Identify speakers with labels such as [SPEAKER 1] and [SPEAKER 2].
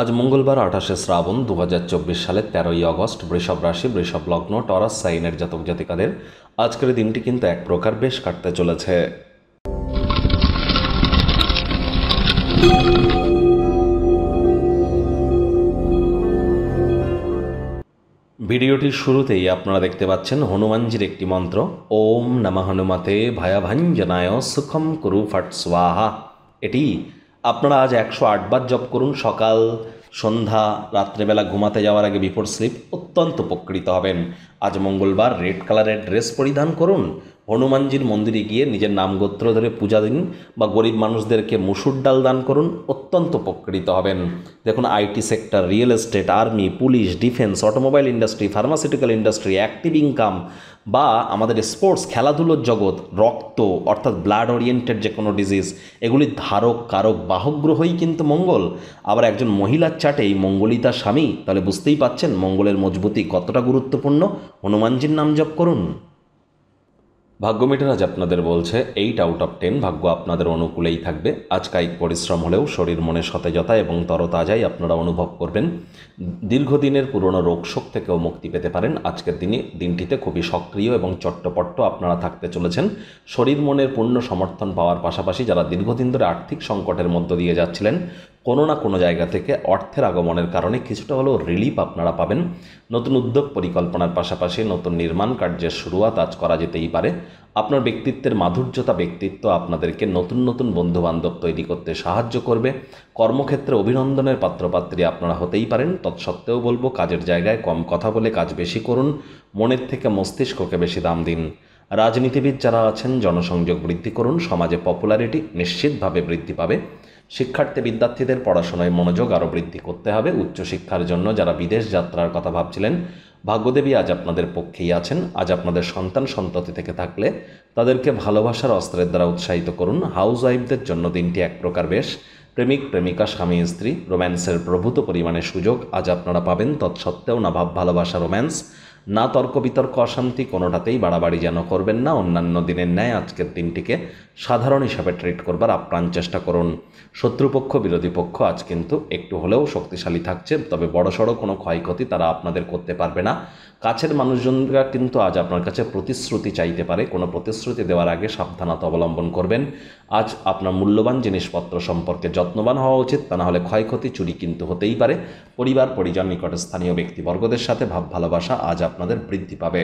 [SPEAKER 1] আজ মঙ্গলবার 28শে শ্রাবণ 2024 সালের 13ই অগস্ট। বৃষভ রাশি, বৃষভ লগ্ন, টরাস সাইনের জাতক জাতিকাদের আজকের দিনটি কিন্তু এক প্রকার বেশ কাটতে চলেছে। ভিডিওটির শুরুতেই আপনারা দেখতে পাচ্ছেন হনুমানজির একটি মন্ত্র, ওম নমঃ হনুমতে ভয়াভাঞ্জনায় সুখম কুরু ফট স্বাহা। এটি আপনারা আজ 108 বার জপ করুন। সকাল, সন্ধ্যা, রাত্রেবেলা ঘুমাতে যাওয়ার আগে বিফোর স্লিপ অত্যন্ত উপকৃত হবেন। আজ মঙ্গলবার রেড কালারের ড্রেস পরিধান করুন। হনুমানজির মন্দিরে গিয়ে নিজের নাম গোত্র ধরে পূজা দিন বা গরিব মানুষদেরকে মুসুর ডাল দান করুন, অত্যন্ত উপকৃত হবেন। দেখুন, IT sector, real estate, army, police, defence, automobile industry, pharmaceutical industry, active income বা আমাদের স্পোর্টস, খেলাধুলোর জগৎ, রক্ত অর্থাৎ ব্লাড ওরিয়েন্টেড যে কোনো ডিজিজ, এগুলির ধারক কারক বাহক গ্রহই কিন্তু মঙ্গল। আবার একজন মহিলার চার্টে এই মঙ্গলই তার স্বামী, তাহলে বুঝতেই পাচ্ছেন মঙ্গলের মজবুতি কতটা গুরুত্বপূর্ণ। হনুমানজির নাম জপ করুন। ভাগ্য মিটার আজ আপনাদের বলছে 8 আউট অফ 10 ভাগ্য আপনাদের অনুকূলেই থাকবে। আজ কায়িক পরিশ্রম হলেও শরীর মনে সতেজতা এবং তরতাজাই আপনারা অনুভব করবেন। দীর্ঘদিনের পুরনো রোগশোক থেকেও মুক্তি পেতে পারেন। আজকের দিনটিতে খুবই সক্রিয় এবং চট্টপট্ট আপনারা থাকতে চলেছেন। শরীর মনের পূর্ণ সমর্থন পাওয়ার পাশাপাশি যারা দীর্ঘদিন ধরে আর্থিক সংকটের মধ্য দিয়ে যাচ্ছিলেন, কোনো না কোনো জায়গা থেকে অর্থের আগমনের কারণে কিছুটা হলেও রিলিফ আপনারা পাবেন। নতুন উদ্যোগ পরিকল্পনার পাশাপাশি নতুন নির্মাণ কার্যের শুরুয়াত আজ করা যেতেই পারে। আপনার ব্যক্তিত্বের মাধুর্যতা ব্যক্তিত্ব আপনাদেরকে নতুন নতুন বন্ধুবান্ধব তৈরি করতে সাহায্য করবে। কর্মক্ষেত্রে অভিনন্দনের পাত্রপাত্রী আপনারা হতেই পারেন। তৎসত্ত্বেও বলবো, কাজের জায়গায় কম কথা বলে কাজ বেশি করুন। মনের থেকে মস্তিষ্ককে বেশি দাম দিন। রাজনীতিবিদ যারা আছেন, জনসংযোগ বৃদ্ধি করুন। সমাজে পপুলারিটি নিশ্চিতভাবে বৃদ্ধি পাবে। শিক্ষার্থী বিদ্যার্থীদের পড়াশোনায় মনোযোগ আরও বৃদ্ধি করতে হবে। উচ্চশিক্ষার জন্য যারা বিদেশ যাত্রার কথা ভাবছিলেন, ভাগ্যদেবী আজ আপনাদের পক্ষেই আছেন। আজ আপনাদের সন্তান সন্ততি থেকে থাকলে তাদেরকে ভালোবাসার অস্ত্রের দ্বারা উৎসাহিত করুন। হাউস ওয়াইফদের জন্য দিনটি এক প্রকার বেশ। প্রেমিক প্রেমিকা, স্বামী স্ত্রী, রোম্যান্সের প্রভূত পরিমাণে সুযোগ আজ আপনারা পাবেন। তৎসত্ত্বেও না ভাব ভালোবাসা, রোম্যান্স, না তর্ক বিতর্ক, অশান্তি, কোনোটাতেই বাড়াবাড়ি যেন করবেন না। অন্যান্য দিনের ন্যায় আজকের দিনটিকে সাধারণ হিসাবে ট্রিট করবার আপ্রাণ চেষ্টা করুন। শত্রুপক্ষ, বিরোধী পক্ষ আজ কিন্তু একটু হলেও শক্তিশালী থাকছে, তবে বড়সড় কোনো ক্ষয়ক্ষতি তারা আপনাদের করতে পারবে না। কাছের মানুষজনরা কিন্তু আজ আপনার কাছে প্রতিশ্রুতি চাইতে পারে। কোনো প্রতিশ্রুতি দেওয়ার আগে সাবধানতা অবলম্বন করবেন। আজ আপনার মূল্যবান জিনিসপত্র সম্পর্কে যত্নবান হওয়া উচিত, তা না হলে ক্ষয়ক্ষতি, চুরি কিন্তু হতেই পারে। পরিবার পরিজন, নিকটস্থানীয় ব্যক্তিবর্গদের সাথে ভাব ভালোবাসা আজ আপনাদের বৃদ্ধি পাবে।